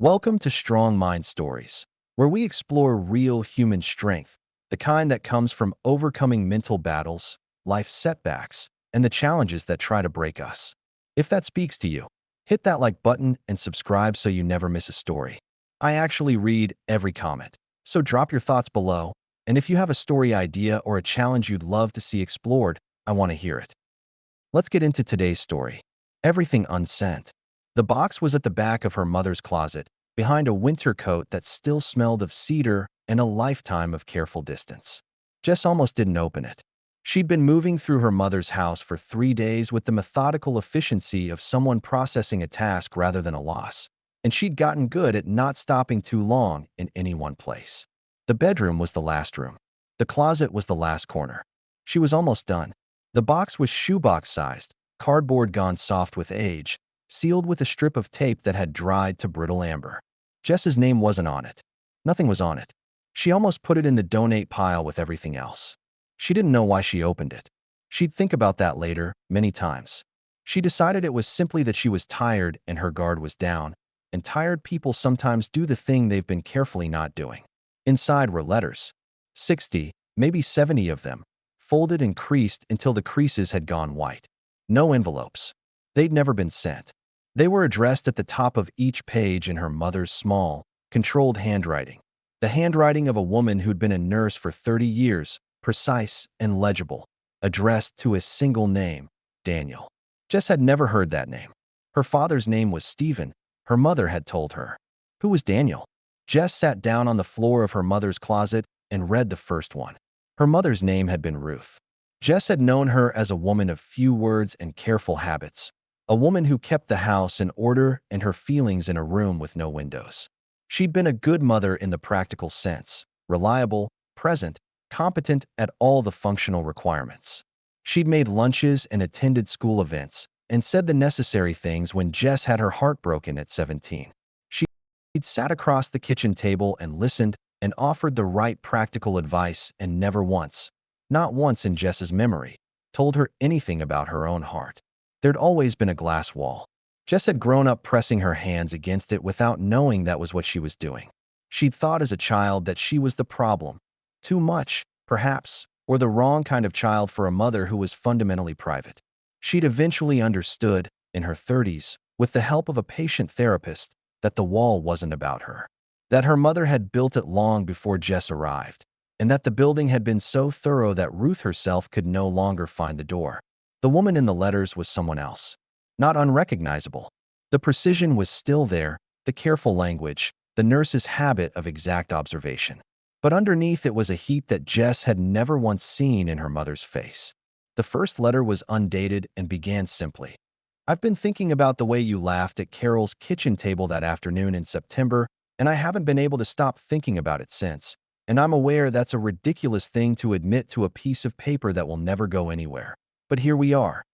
Welcome to Strong Mind Stories, where we explore real human strength, the kind that comes from overcoming mental battles, life setbacks, and the challenges that try to break us. If that speaks to you, hit that like button and subscribe so you never miss a story. I actually read every comment, so drop your thoughts below, and if you have a story idea or a challenge you'd love to see explored, I want to hear it. Let's get into today's story. Everything unsent. The box was at the back of her mother's closet, behind a winter coat that still smelled of cedar and a lifetime of careful distance. Jess almost didn't open it. She'd been moving through her mother's house for 3 days with the methodical efficiency of someone processing a task rather than a loss, and she'd gotten good at not stopping too long in any one place. The bedroom was the last room. The closet was the last corner. She was almost done. The box was shoebox-sized, cardboard gone soft with age, sealed with a strip of tape that had dried to brittle amber. Jess's name wasn't on it. Nothing was on it. She almost put it in the donate pile with everything else. She didn't know why she opened it. She'd think about that later, many times. She decided it was simply that she was tired and her guard was down, and tired people sometimes do the thing they've been carefully not doing. Inside were letters. 60, maybe 70 of them, folded and creased until the creases had gone white. No envelopes. They'd never been sent. They were addressed at the top of each page in her mother's small, controlled handwriting. The handwriting of a woman who'd been a nurse for 30 years, precise and legible, addressed to a single name, Daniel. Jess had never heard that name. Her father's name was Stephen, her mother had told her. Who was Daniel? Jess sat down on the floor of her mother's closet and read the first one. Her mother's name had been Ruth. Jess had known her as a woman of few words and careful habits, a woman who kept the house in order and her feelings in a room with no windows. She'd been a good mother in the practical sense, reliable, present, competent at all the functional requirements. She'd made lunches and attended school events and said the necessary things when Jess had her heart broken at 17. She'd sat across the kitchen table and listened and offered the right practical advice and never once, not once in Jess's memory, told her anything about her own heart. There'd always been a glass wall. Jess had grown up pressing her hands against it without knowing that was what she was doing. She'd thought as a child that she was the problem. Too much, perhaps, or the wrong kind of child for a mother who was fundamentally private. She'd eventually understood, in her 30s, with the help of a patient therapist, that the wall wasn't about her. That her mother had built it long before Jess arrived, and that the building had been so thorough that Ruth herself could no longer find the door. The woman in the letters was someone else. Not unrecognizable. The precision was still there, the careful language, the nurse's habit of exact observation. But underneath it was a heat that Jess had never once seen in her mother's face. The first letter was undated and began simply. I've been thinking about the way you laughed at Carol's kitchen table that afternoon in September, and I haven't been able to stop thinking about it since. And I'm aware that's a ridiculous thing to admit to a piece of paper that will never go anywhere. But here we are.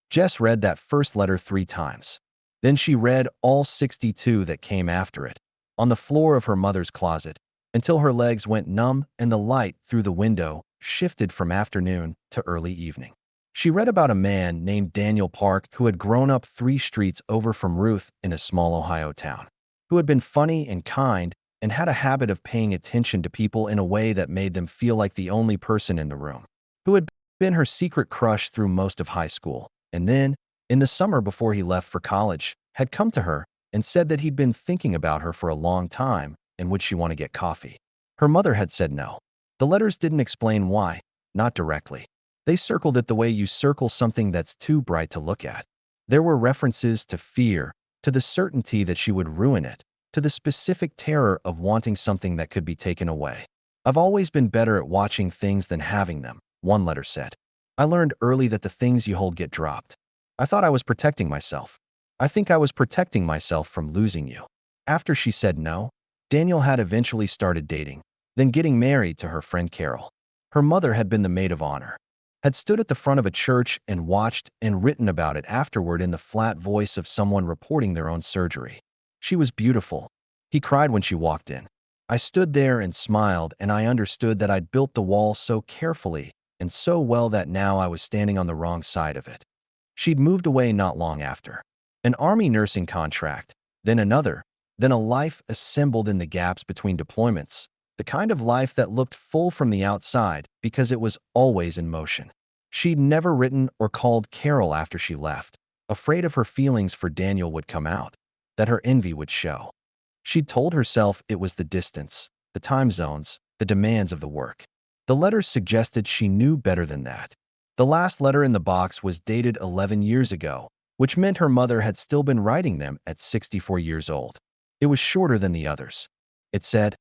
Jess read that first letter 3 times. Then she read all 62 that came after it, on the floor of her mother's closet, until her legs went numb and the light through the window shifted from afternoon to early evening. She read about a man named Daniel Park who had grown up 3 streets over from Ruth in a small Ohio town, who had been funny and kind and had a habit of paying attention to people in a way that made them feel like the only person in the room, who had been her secret crush through most of high school, and then, in the summer before he left for college, had come to her and said that he'd been thinking about her for a long time and would she want to get coffee. Her mother had said no. The letters didn't explain why, not directly. They circled it the way you circle something that's too bright to look at. There were references to fear, to the certainty that she would ruin it, to the specific terror of wanting something that could be taken away. I've always been better at watching things than having them, one letter said. I learned early that the things you hold get dropped. I thought I was protecting myself. I think I was protecting myself from losing you. After she said no, Daniel had eventually started dating, then getting married to her friend Carol. Her mother had been the maid of honor, had stood at the front of a church and watched and written about it afterward in the flat voice of someone reporting their own surgery. She was beautiful. He cried when she walked in. I stood there and smiled, and I understood that I'd built the wall so carefully and so well that now I was standing on the wrong side of it. She'd moved away not long after. An army nursing contract, then another, then a life assembled in the gaps between deployments, the kind of life that looked full from the outside because it was always in motion. She'd never written or called Carol after she left, afraid of her feelings for Daniel would come out, that her envy would show. She'd told herself it was the distance, the time zones, the demands of the work. The letters suggested she knew better than that. The last letter in the box was dated 11 years ago, which meant her mother had still been writing them at 64 years old. It was shorter than the others. It said,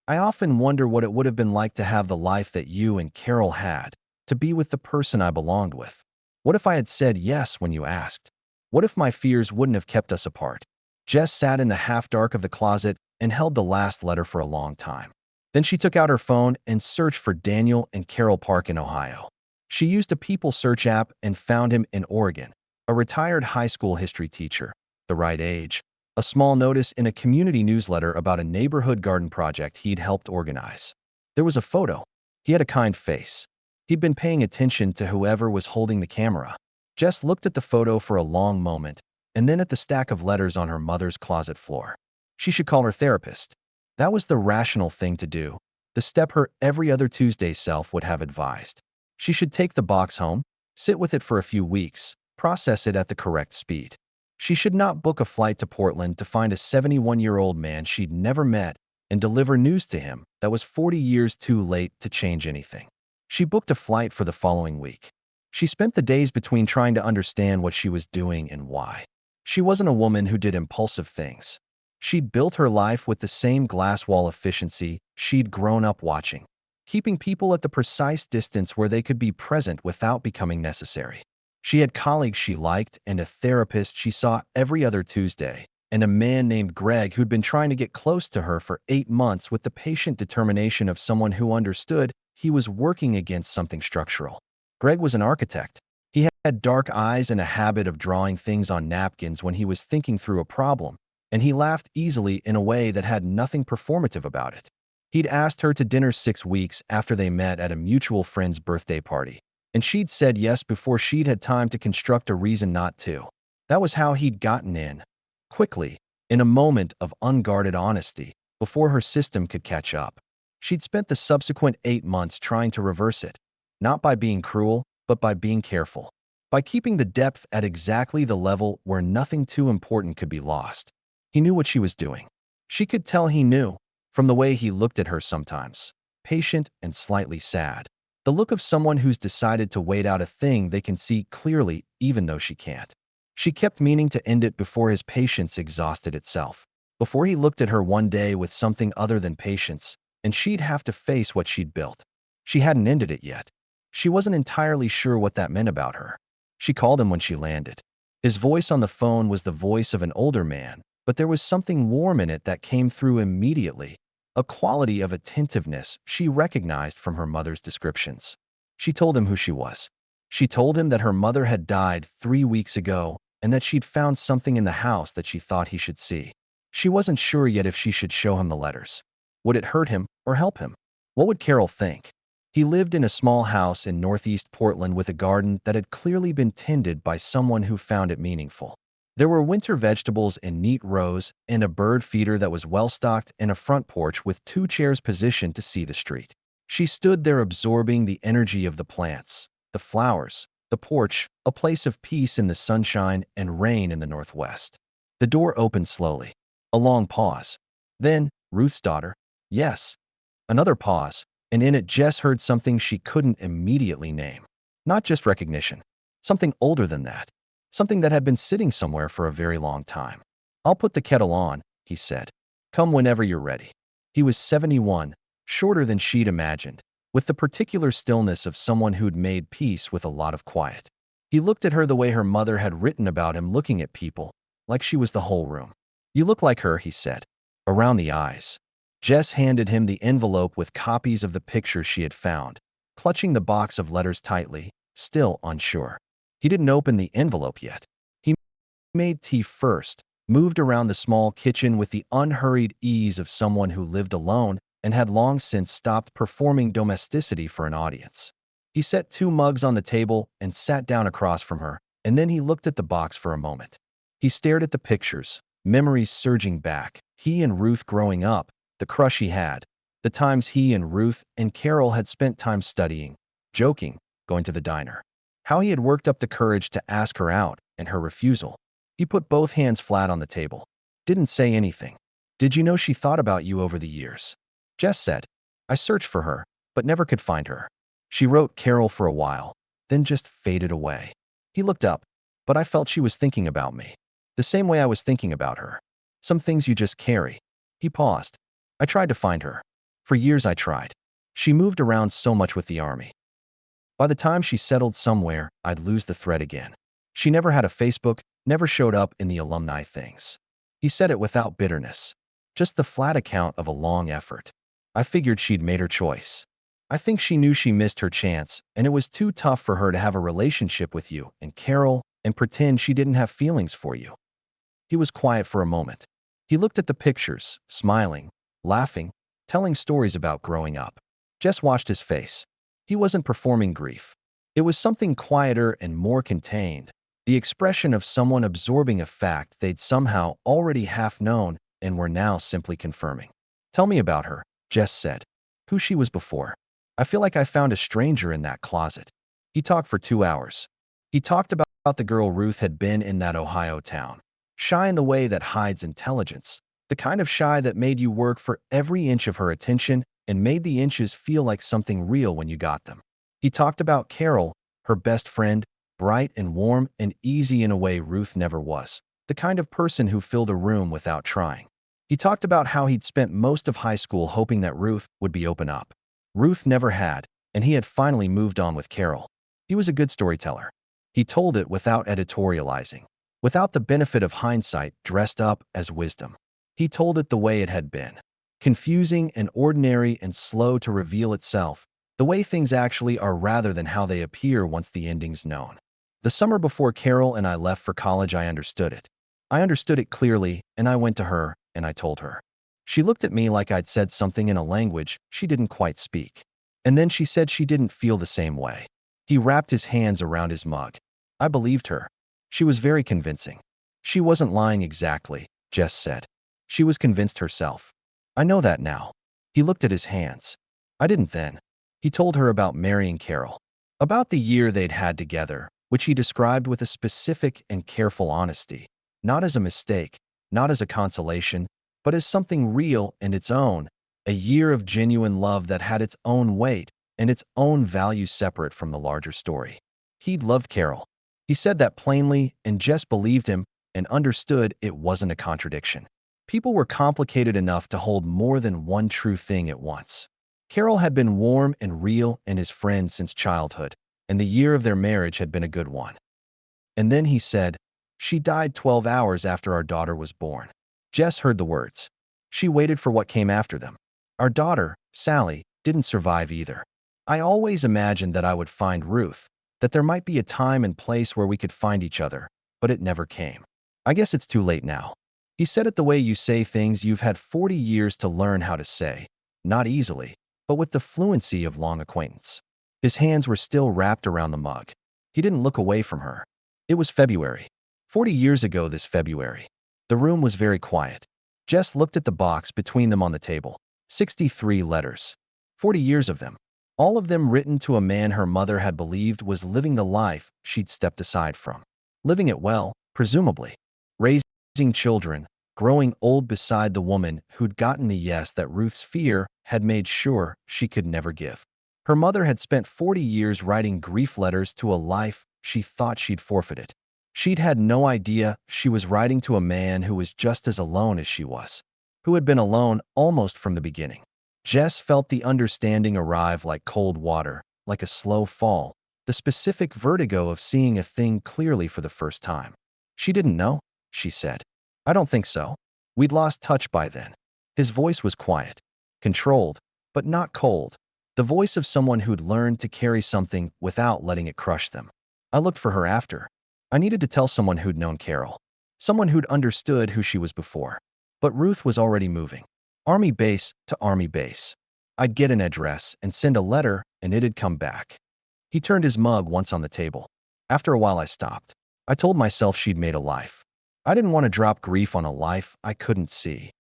"I often wonder what it would have been like to have the life that you and Carol had, to be with the person I belonged with. What if I had said yes when you asked? What if my fears wouldn't have kept us apart?" Jess sat in the half-dark of the closet and held the last letter for a long time. Then she took out her phone and searched for Daniel and Carol Park in Ohio. She used a People Search app and found him in Oregon, a retired high school history teacher, the right age, a small notice in a community newsletter about a neighborhood garden project he'd helped organize. There was a photo. He had a kind face. He'd been paying attention to whoever was holding the camera. Jess looked at the photo for a long moment, and then at the stack of letters on her mother's closet floor. She should call her therapist. That was the rational thing to do, the step her every other Tuesday self would have advised. She should take the box home, sit with it for a few weeks, process it at the correct speed. She should not book a flight to Portland to find a 71-year-old man she'd never met and deliver news to him that was 40 years too late to change anything. She booked a flight for the following week. She spent the days between trying to understand what she was doing and why. She wasn't a woman who did impulsive things. She'd built her life with the same glass wall efficiency she'd grown up watching, keeping people at the precise distance where they could be present without becoming necessary. She had colleagues she liked and a therapist she saw every other Tuesday, and a man named Greg who'd been trying to get close to her for 8 months with the patient determination of someone who understood he was working against something structural. Greg was an architect. He had dark eyes and a habit of drawing things on napkins when he was thinking through a problem, and he laughed easily in a way that had nothing performative about it. He'd asked her to dinner 6 weeks after they met at a mutual friend's birthday party, and she'd said yes before she'd had time to construct a reason not to. That was how he'd gotten in, quickly, in a moment of unguarded honesty, before her system could catch up. She'd spent the subsequent 8 months trying to reverse it, not by being cruel, but by being careful, by keeping the depth at exactly the level where nothing too important could be lost. He knew what she was doing. She could tell he knew, from the way he looked at her sometimes, patient and slightly sad. The look of someone who's decided to wait out a thing they can see clearly even though she can't. She kept meaning to end it before his patience exhausted itself, before he looked at her one day with something other than patience, and she'd have to face what she'd built. She hadn't ended it yet. She wasn't entirely sure what that meant about her. She called him when she landed. His voice on the phone was the voice of an older man, but there was something warm in it that came through immediately, a quality of attentiveness she recognized from her mother's descriptions. She told him who she was. She told him that her mother had died 3 weeks ago and that she'd found something in the house that she thought he should see. She wasn't sure yet if she should show him the letters. Would it hurt him or help him? What would Carol think? He lived in a small house in northeast Portland with a garden that had clearly been tended by someone who found it meaningful. There were winter vegetables in neat rows and a bird feeder that was well-stocked and a front porch with 2 chairs positioned to see the street. She stood there absorbing the energy of the plants, the flowers, the porch, a place of peace in the sunshine and rain in the northwest. The door opened slowly. A long pause. Then, Ruth's daughter. Yes. Another pause, and in it Jess heard something she couldn't immediately name. Not just recognition. Something older than that. Something that had been sitting somewhere for a very long time. "I'll put the kettle on," he said. "Come whenever you're ready." He was 71, shorter than she'd imagined, with the particular stillness of someone who'd made peace with a lot of quiet. He looked at her the way her mother had written about him looking at people, like she was the whole room. "You look like her," he said. "Around the eyes." Jess handed him the envelope with copies of the pictures she had found, clutching the box of letters tightly, still unsure. He didn't open the envelope yet. He made tea first, moved around the small kitchen with the unhurried ease of someone who lived alone and had long since stopped performing domesticity for an audience. He set 2 mugs on the table and sat down across from her, and then he looked at the box for a moment. He stared at the pictures, memories surging back. He and Ruth growing up, the crush he had, the times he and Ruth and Carol had spent time studying, joking, going to the diner. How he had worked up the courage to ask her out and her refusal. He put both hands flat on the table. Didn't say anything. Did you know she thought about you over the years? Jess said. I searched for her, but never could find her. She wrote Carol for a while, then just faded away. He looked up, but I felt she was thinking about me. The same way I was thinking about her. Some things you just carry. He paused. I tried to find her. For years I tried. She moved around so much with the army. By the time she settled somewhere, I'd lose the thread again. She never had a Facebook, never showed up in the alumni things. He said it without bitterness. Just the flat account of a long effort. I figured she'd made her choice. I think she knew she missed her chance, and it was too tough for her to have a relationship with you and Carol and pretend she didn't have feelings for you. He was quiet for a moment. He looked at the pictures, smiling, laughing, telling stories about growing up. Jess watched his face. He wasn't performing grief. It was something quieter and more contained, the expression of someone absorbing a fact they'd somehow already half known and were now simply confirming. Tell me about her, Jess said. Who she was before. I feel like I found a stranger in that closet. He talked for 2 hours. He talked about the girl Ruth had been in that Ohio town. Shy in the way that hides intelligence. The kind of shy that made you work for every inch of her attention and made the inches feel like something real when you got them. He talked about Carol, her best friend, bright and warm and easy in a way Ruth never was, the kind of person who filled a room without trying. He talked about how he'd spent most of high school hoping that Ruth would be open up. Ruth never had, and he had finally moved on with Carol. He was a good storyteller. He told it without editorializing, without the benefit of hindsight dressed up as wisdom. He told it the way it had been. Confusing and ordinary and slow to reveal itself, the way things actually are rather than how they appear once the ending's known. The summer before Carol and I left for college, I understood it. I understood it clearly, and I went to her, and I told her. She looked at me like I'd said something in a language she didn't quite speak. And then she said she didn't feel the same way. He wrapped his hands around his mug. I believed her. She was very convincing. She wasn't lying exactly, Jess said. She was convinced herself. I know that now. He looked at his hands. I didn't then. He told her about marrying Carol, about the year they'd had together, which he described with a specific and careful honesty, not as a mistake, not as a consolation, but as something real and its own, a year of genuine love that had its own weight and its own value separate from the larger story. He'd loved Carol. He said that plainly, and Jess believed him and understood it wasn't a contradiction. People were complicated enough to hold more than one true thing at once. Carol had been warm and real and his friend since childhood, and the year of their marriage had been a good one. And then he said, she died 12 hours after our daughter was born. Jess heard the words. She waited for what came after them. Our daughter, Sally, didn't survive either. I always imagined that I would find Ruth, that there might be a time and place where we could find each other, but it never came. I guess it's too late now. He said it the way you say things you've had 40 years to learn how to say, not easily, but with the fluency of long acquaintance. His hands were still wrapped around the mug. He didn't look away from her. It was February. 40 years ago this February. The room was very quiet. Jess looked at the box between them on the table. 63 letters. 40 years of them. All of them written to a man her mother had believed was living the life she'd stepped aside from. Living it well, presumably. Raising children, growing old beside the woman who'd gotten the yes that Ruth's fear had made sure she could never give. Her mother had spent 40 years writing grief letters to a life she thought she'd forfeited. She'd had no idea she was writing to a man who was just as alone as she was, who had been alone almost from the beginning. Jess felt the understanding arrive like cold water, like a slow fall, the specific vertigo of seeing a thing clearly for the first time. She didn't know, she said. I don't think so. We'd lost touch by then. His voice was quiet, controlled, but not cold, the voice of someone who'd learned to carry something without letting it crush them. I looked for her after. I needed to tell someone who'd known Carol, someone who'd understood who she was before. But Ruth was already moving. Army base to army base. I'd get an address and send a letter, and it'd come back. He turned his mug once on the table. After a while I stopped. I told myself she'd made a life. I didn't want to drop grief on a life I couldn't see.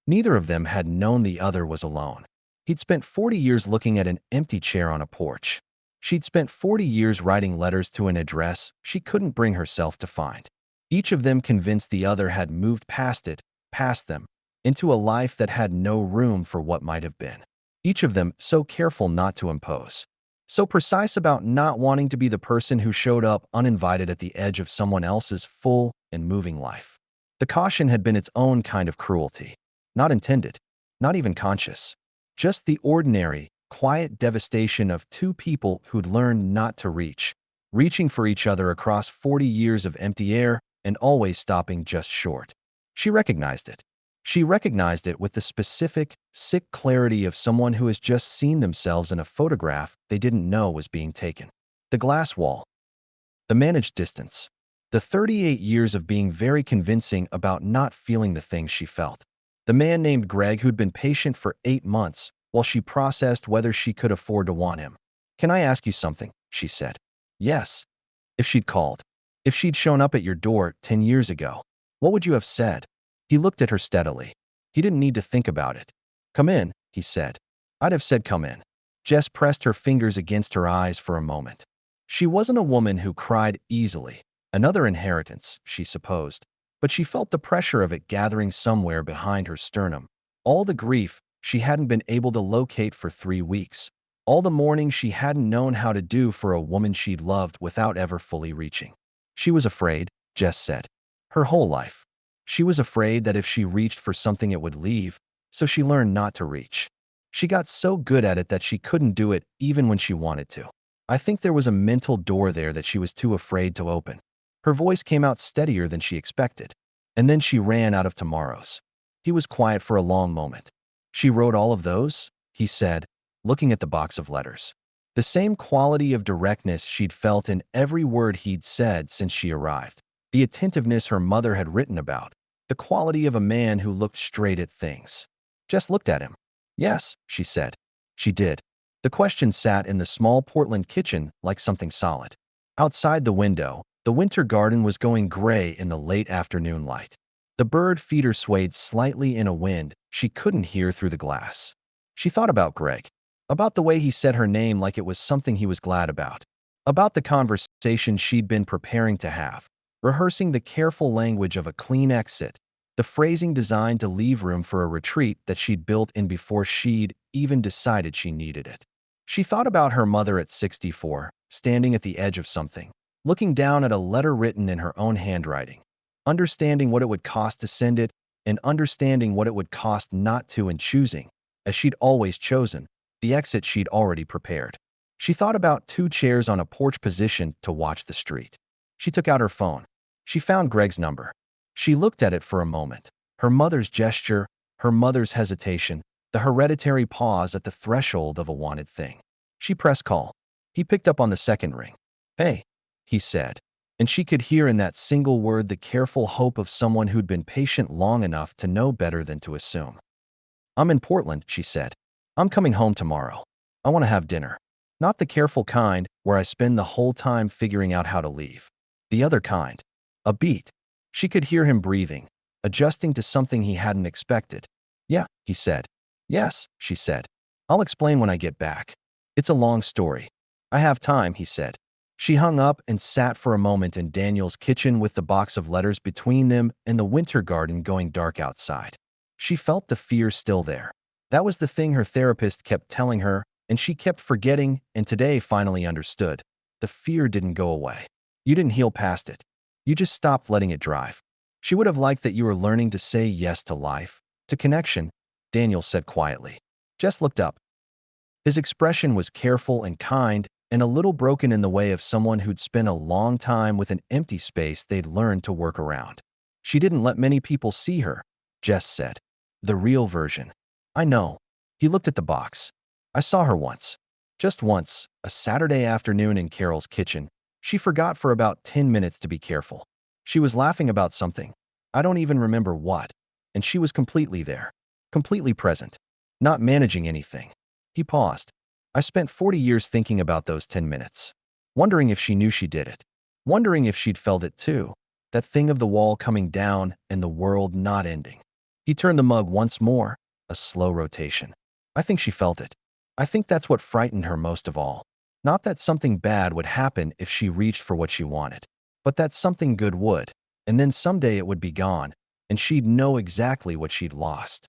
Neither of them had known the other was alone. He'd spent 40 years looking at an empty chair on a porch. She'd spent 40 years writing letters to an address she couldn't bring herself to find. Each of them convinced the other had moved past it, past them, into a life that had no room for what might have been. Each of them so careful not to impose. So precise about not wanting to be the person who showed up uninvited at the edge of someone else's full and moving life. The caution had been its own kind of cruelty. Not intended, not even conscious. Just the ordinary, quiet devastation of two people who'd learned not to reach, reaching for each other across 40 years of empty air and always stopping just short. She recognized it. She recognized it with the specific, sick clarity of someone who has just seen themselves in a photograph they didn't know was being taken. The glass wall, the managed distance, the 38 years of being very convincing about not feeling the things she felt. The man named Greg who'd been patient for 8 months while she processed whether she could afford to want him. "Can I ask you something?" she said. Yes. If she'd called. If she'd shown up at your door 10 years ago, what would you have said? He looked at her steadily. He didn't need to think about it. "Come in," he said. I'd have said come in. Jess pressed her fingers against her eyes for a moment. She wasn't a woman who cried easily. Another inheritance, she supposed. But she felt the pressure of it gathering somewhere behind her sternum. All the grief she hadn't been able to locate for 3 weeks. All the mourning she hadn't known how to do for a woman she'd loved without ever fully reaching. She was afraid, Jess said. Her whole life. She was afraid that if she reached for something it would leave, so she learned not to reach. She got so good at it that she couldn't do it even when she wanted to. I think there was a mental door there that she was too afraid to open. Her voice came out steadier than she expected. And then she ran out of tomorrows. He was quiet for a long moment. She wrote all of those? He said, looking at the box of letters. The same quality of directness she'd felt in every word he'd said since she arrived. The attentiveness her mother had written about. The quality of a man who looked straight at things. Jess looked at him. Yes, she said. She did. The question sat in the small Portland kitchen like something solid. Outside the window, the winter garden was going gray in the late afternoon light. The bird feeder swayed slightly in a wind she couldn't hear through the glass. She thought about Greg, about the way he said her name like it was something he was glad about, about the conversation she'd been preparing to have, rehearsing the careful language of a clean exit, the phrasing designed to leave room for a retreat that she'd built in before she'd even decided she needed it. She thought about her mother at 64, standing at the edge of something, looking down at a letter written in her own handwriting, understanding what it would cost to send it and understanding what it would cost not to and choosing, as she'd always chosen, the exit she'd already prepared. She thought about 2 chairs on a porch position to watch the street. She took out her phone. She found Greg's number. She looked at it for a moment. Her mother's gesture, her mother's hesitation, the hereditary pause at the threshold of a wanted thing. She pressed call. He picked up on the second ring. "Hey," he said, and she could hear in that single word the careful hope of someone who'd been patient long enough to know better than to assume. "I'm in Portland," she said. "I'm coming home tomorrow. I want to have dinner. Not the careful kind where I spend the whole time figuring out how to leave. The other kind. A beat." She could hear him breathing, adjusting to something he hadn't expected. "Yeah," he said. "Yes," she said. "I'll explain when I get back. It's a long story." "I have time," he said. She hung up and sat for a moment in Daniel's kitchen with the box of letters between them and the winter garden going dark outside. She felt the fear still there. That was the thing her therapist kept telling her, and she kept forgetting and today finally understood. The fear didn't go away. You didn't heal past it. You just stopped letting it drive. She would have liked that you were learning to say yes to life, to connection, Daniel said quietly. Jess looked up. His expression was careful and kind, and a little broken in the way of someone who'd spent a long time with an empty space they'd learned to work around. "She didn't let many people see her," Jess said. "The real version." "I know." He looked at the box. "I saw her once. Just once, a Saturday afternoon in Carol's kitchen. She forgot for about 10 minutes to be careful. She was laughing about something. I don't even remember what. And she was completely there. Completely present. Not managing anything." He paused. "I spent 40 years thinking about those 10 minutes. Wondering if she knew she did it. Wondering if she'd felt it too. That thing of the wall coming down and the world not ending. He turned the mug once more, a slow rotation. I think she felt it. I think that's what frightened her most of all. Not that something bad would happen if she reached for what she wanted, but that something good would, and then someday it would be gone, and she'd know exactly what she'd lost.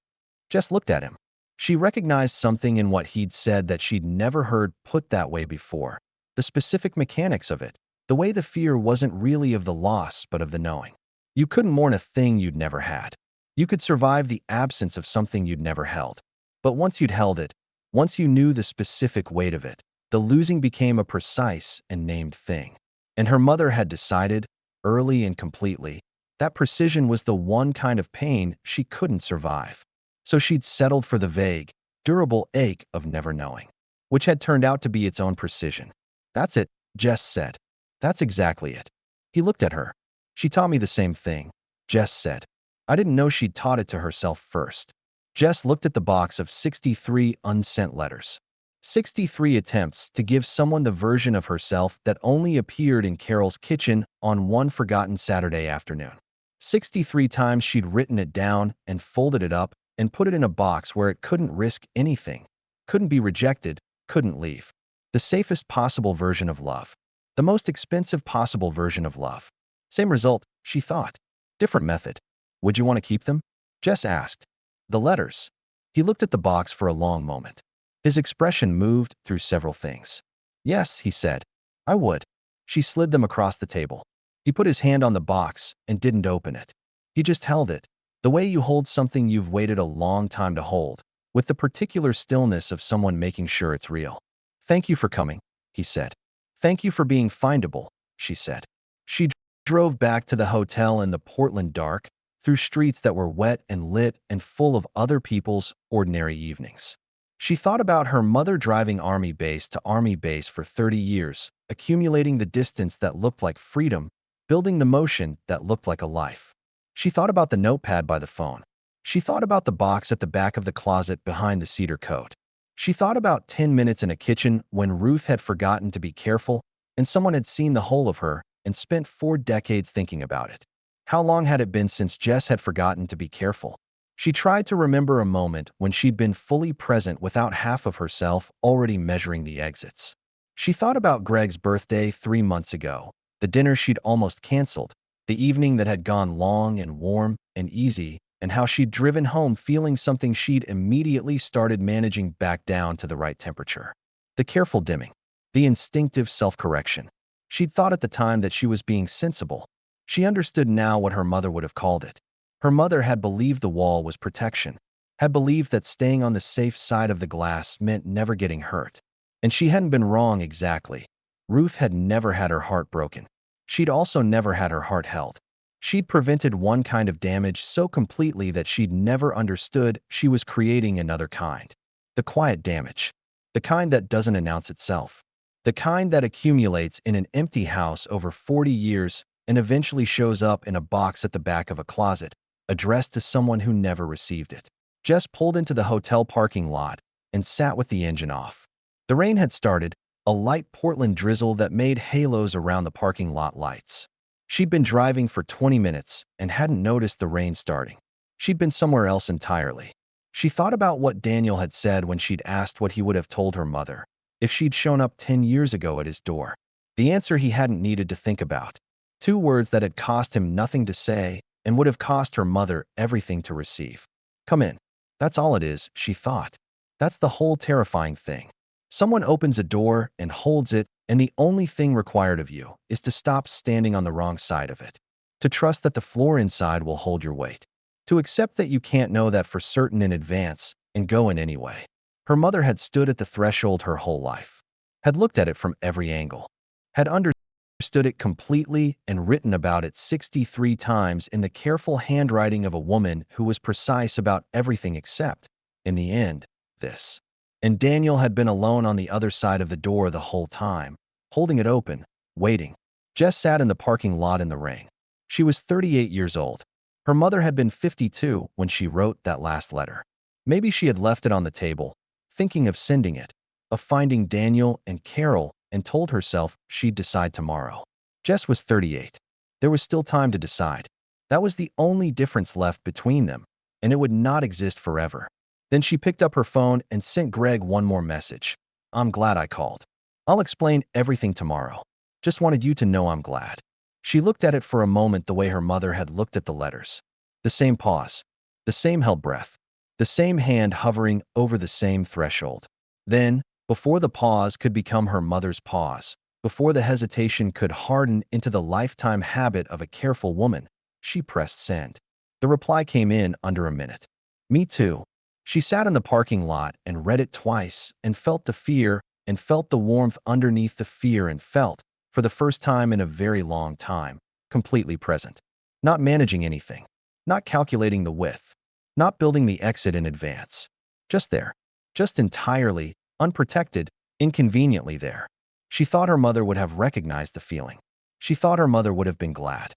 Jess looked at him. She recognized something in what he'd said that she'd never heard put that way before. The specific mechanics of it. The way the fear wasn't really of the loss, but of the knowing. You couldn't mourn a thing you'd never had. You could survive the absence of something you'd never held. But once you'd held it, once you knew the specific weight of it, the losing became a precise and named thing. And her mother had decided, early and completely, that precision was the one kind of pain she couldn't survive. So she'd settled for the vague, durable ache of never knowing, which had turned out to be its own precision. That's it, Jess said. That's exactly it. He looked at her. She taught me the same thing, Jess said. I didn't know she'd taught it to herself first. Jess looked at the box of 63 unsent letters. 63 attempts to give someone the version of herself that only appeared in Carol's kitchen on one forgotten Saturday afternoon. 63 times she'd written it down and folded it up and put it in a box where it couldn't risk anything, couldn't be rejected, couldn't leave. The safest possible version of love. The most expensive possible version of love. Same result, she thought. Different method. Would you want to keep them? Jess asked. The letters. He looked at the box for a long moment. His expression moved through several things. Yes, he said. I would. She slid them across the table. He put his hand on the box and didn't open it. He just held it, the way you hold something you've waited a long time to hold, with the particular stillness of someone making sure it's real. Thank you for coming, he said. Thank you for being findable, she said. She drove back to the hotel in the Portland dark, through streets that were wet and lit and full of other people's ordinary evenings. She thought about her mother driving army base to army base for 30 years, accumulating the distance that looked like freedom, building the motion that looked like a life. She thought about the notepad by the phone. She thought about the box at the back of the closet behind the cedar coat. She thought about 10 minutes in a kitchen when Ruth had forgotten to be careful and someone had seen the whole of her and spent 4 decades thinking about it. How long had it been since Jess had forgotten to be careful? She tried to remember a moment when she'd been fully present without half of herself already measuring the exits. She thought about Greg's birthday 3 months ago, the dinner she'd almost canceled, the evening that had gone long and warm and easy, and how she'd driven home feeling something she'd immediately started managing back down to the right temperature. The careful dimming, the instinctive self-correction. She'd thought at the time that she was being sensible. She understood now what her mother would have called it. Her mother had believed the wall was protection, had believed that staying on the safe side of the glass meant never getting hurt. And she hadn't been wrong exactly. Ruth had never had her heart broken. She'd also never had her heart held. She'd prevented one kind of damage so completely that she'd never understood she was creating another kind. The quiet damage. The kind that doesn't announce itself. The kind that accumulates in an empty house over 40 years and eventually shows up in a box at the back of a closet, addressed to someone who never received it. Jess pulled into the hotel parking lot and sat with the engine off. The rain had started, a light Portland drizzle that made halos around the parking lot lights. She'd been driving for 20 minutes and hadn't noticed the rain starting. She'd been somewhere else entirely. She thought about what Daniel had said when she'd asked what he would have told her mother if she'd shown up 10 years ago at his door. The answer he hadn't needed to think about. 2 words that had cost him nothing to say and would have cost her mother everything to receive. Come in. That's all it is, she thought. That's the whole terrifying thing. Someone opens a door and holds it, and the only thing required of you is to stop standing on the wrong side of it. To trust that the floor inside will hold your weight. To accept that you can't know that for certain in advance and go in anyway. Her mother had stood at the threshold her whole life. Had looked at it from every angle. Had understood it completely and written about it 63 times in the careful handwriting of a woman who was precise about everything except, in the end, this. And Daniel had been alone on the other side of the door the whole time, holding it open, waiting. Jess sat in the parking lot in the rain. She was 38 years old. Her mother had been 52 when she wrote that last letter. Maybe she had left it on the table, thinking of sending it, of finding Daniel and Carol, and told herself she'd decide tomorrow. Jess was 38. There was still time to decide. That was the only difference left between them, and it would not exist forever. Then she picked up her phone and sent Greg one more message. I'm glad I called. I'll explain everything tomorrow. Just wanted you to know I'm glad. She looked at it for a moment the way her mother had looked at the letters. The same pause, the same held breath, the same hand hovering over the same threshold. Then, before the pause could become her mother's pause, before the hesitation could harden into the lifetime habit of a careful woman, she pressed send. The reply came in under a minute. Me too. She sat in the parking lot and read it twice and felt the fear and felt the warmth underneath the fear and felt, for the first time in a very long time, completely present. Not managing anything, not calculating the width, not building the exit in advance. Just there, just entirely, unprotected, inconveniently there. She thought her mother would have recognized the feeling. She thought her mother would have been glad.